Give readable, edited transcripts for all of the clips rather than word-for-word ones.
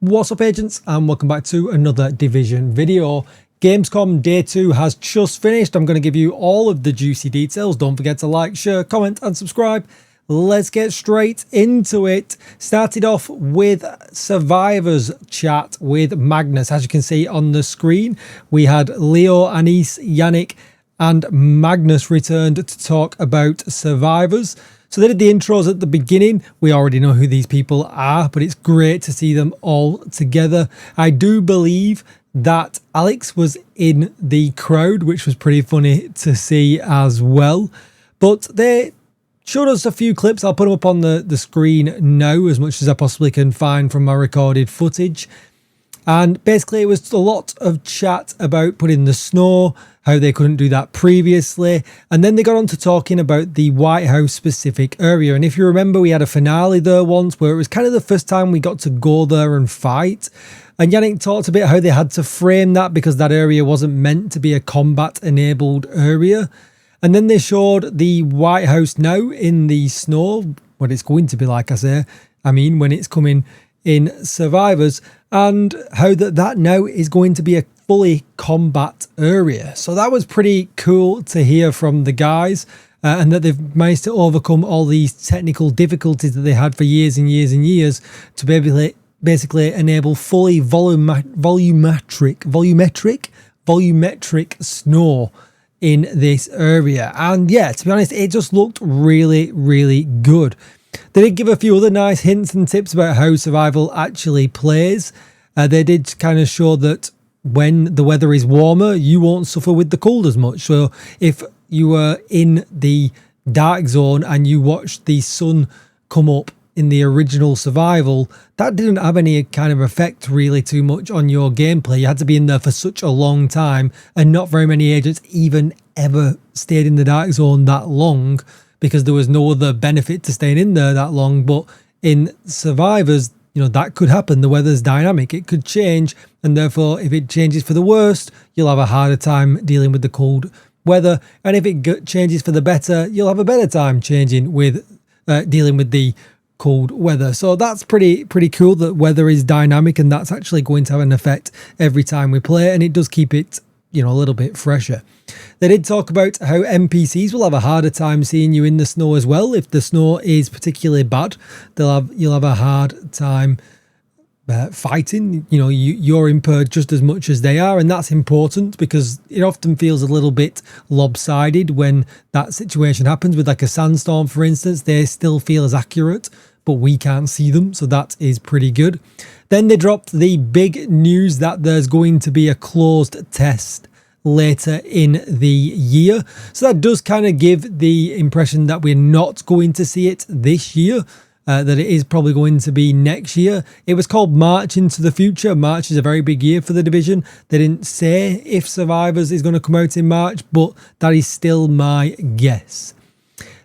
What's up, agents, and welcome back to another division video. Gamescom day 2 has just finished. I'm going to give you all of the juicy details. Don't forget to like, share, comment and subscribe. Let's get straight into it. Started off with Survivors chat with Magnus. As you can see on the screen, we had Leo, Anis, Yannick and Magnus returned to talk about Survivors. So they did the intros at the beginning. We already know who these people are, but it's great to see them all together. I do believe that Alex was in the crowd, which was pretty funny to see as well. But they showed us a few clips. I'll put them up on the screen now, as much as I possibly can find from my recorded footage. And basically it was a lot of chat about putting the snow, how they couldn't do that previously. And then they got on to talking about the White House specific area. And if you remember, we had a finale there once where it was kind of the first time we got to go there and fight. And Yannick talked a bit how they had to frame that because that area wasn't meant to be a combat enabled area. And then they showed the White House now in the snow, what it's going to be like, when it's coming in Survivors, and how that now is going to be a fully combat area. So that was pretty cool to hear from the guys, and that they've managed to overcome all these technical difficulties that they had for years and years and years to be able to basically enable fully volumetric snow in this area. And yeah, to be honest, it just looked really, really good. They did give a few other nice hints and tips about how survival actually plays. They did kind of show that when the weather is warmer, you won't suffer with the cold as much. So if you were in the dark zone and you watched the sun come up in the original survival, that didn't have any kind of effect really too much on your gameplay. You had to be in there for such a long time, and not very many agents even ever stayed in the dark zone that long, because there was no other benefit to staying in there that long. But in Survivors, you know, that could happen. The weather's dynamic. It could change. And therefore, if it changes for the worst, you'll have a harder time dealing with the cold weather. And if it changes for the better, you'll have a better time dealing with the cold weather. So that's pretty cool that weather is dynamic, and that's actually going to have an effect every time we play. And it does keep it, you know, a little bit fresher. They did talk about how NPCs will have a harder time seeing you in the snow as well. If the snow is particularly bad, you'll have a hard time fighting. You know, you're impaired just as much as they are, and that's important because it often feels a little bit lopsided when that situation happens. With like a sandstorm, for instance, they still feel as accurate, but we can't see them, so that is pretty good. Then they dropped the big news that there's going to be a closed test later in the year. So that does kind of give the impression that we're not going to see it this year, that it is probably going to be next year. It was called March into the Future. March is a very big year for the division. They didn't say if Survivors is going to come out in March, but that is still my guess.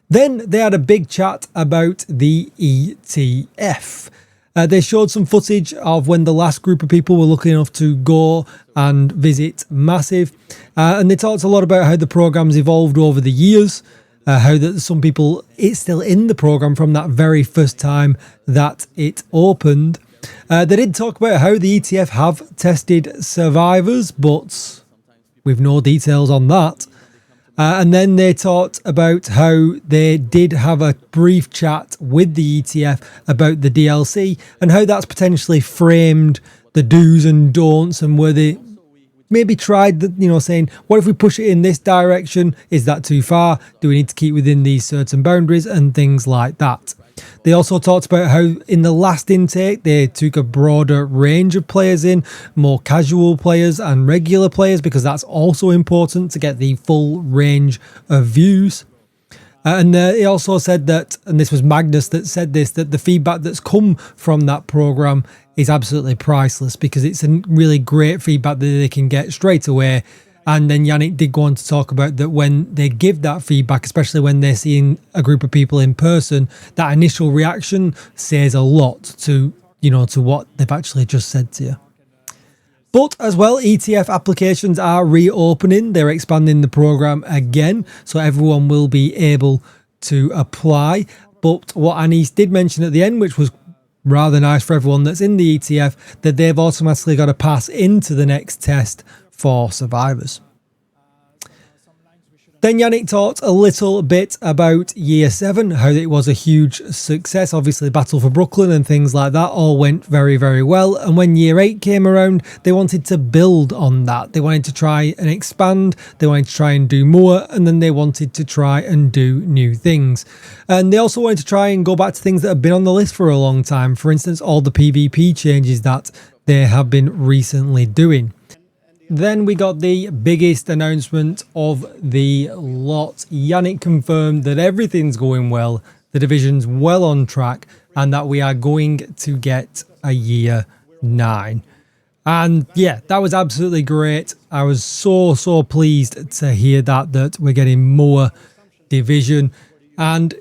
Then they had a big chat about the ETF. They showed some footage of when the last group of people were lucky enough to go and visit Massive. And they talked a lot about how the program's evolved over the years, how that some people, it's still in the program from that very first time that it opened. They did talk about how the ETF have tested Survivors, but with no details on that. And then they talked about how they did have a brief chat with the ETF about the DLC and how that's potentially framed the do's and don'ts, and where they maybe tried, saying, what if we push it in this direction? Is that too far? Do we need to keep within these certain boundaries and things like that? They also talked about how in the last intake, they took a broader range of players in, more casual players and regular players, because that's also important to get the full range of views. And he also said that, and this was Magnus that said this, that the feedback that's come from that program is absolutely priceless, because it's a really great feedback that they can get straight away. And then Yannick did go on to talk about that when they give that feedback, especially when they're seeing a group of people in person, that initial reaction says a lot to what they've actually just said to you. But as well, ETF applications are reopening. They're expanding the program again, so everyone will be able to apply. But what Anis did mention at the end, which was rather nice for everyone that's in the ETF that they've automatically got to pass into the next test for survivors. Then Yannick talked a little bit about year 7, how it was a huge success. Obviously, Battle for Brooklyn and things like that all went very, very well. And when year 8 came around, they wanted to build on that. They wanted to try and expand. They wanted to try and do more. And then they wanted to try and do new things. And they also wanted to try and go back to things that have been on the list for a long time. For instance, all the PvP changes that they have been recently doing. Then we got the biggest announcement of the lot. Yannick confirmed that everything's going well, the division's well on track, and that we are going to get a year 9. And yeah, that was absolutely great. I was so pleased to hear that we're getting more division. And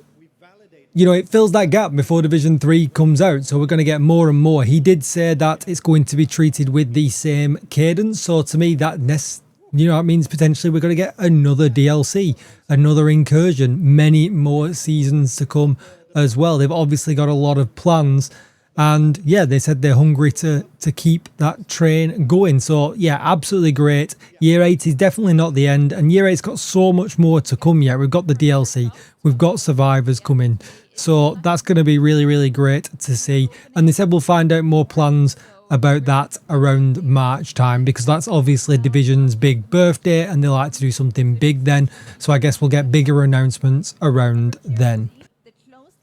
you know, it fills that gap before Division 3 comes out, so we're going to get more and more. He did say that it's going to be treated with the same cadence, so to me that it means potentially we're going to get another DLC, another incursion, many more seasons to come as well. They've obviously got a lot of plans, and yeah, they said they're hungry to keep that train going. So yeah, absolutely great. Year 8 is definitely not the end, and Year 8's got so much more to come yet. We've got the DLC, we've got survivors coming. So that's going to be really, really great to see. And they said we'll find out more plans about that around March time, because that's obviously Division's big birthday and they like to do something big then. So I guess we'll get bigger announcements around then.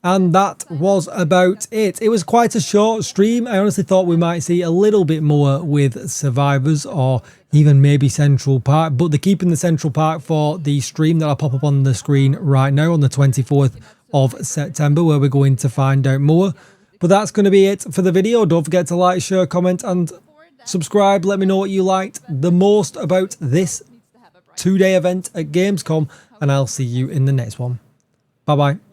And that was about it. It was quite a short stream. I honestly thought we might see a little bit more with survivors or even maybe Central Park, but they're keeping the Central Park for the stream that I'll pop up on the screen right now on the 24th of September, where we're going to find out more. But that's going to be it for the video. Don't forget to like, share, comment and subscribe. Let me know what you liked the most about this 2-day event at Gamescom, and I'll see you in the next one. Bye bye.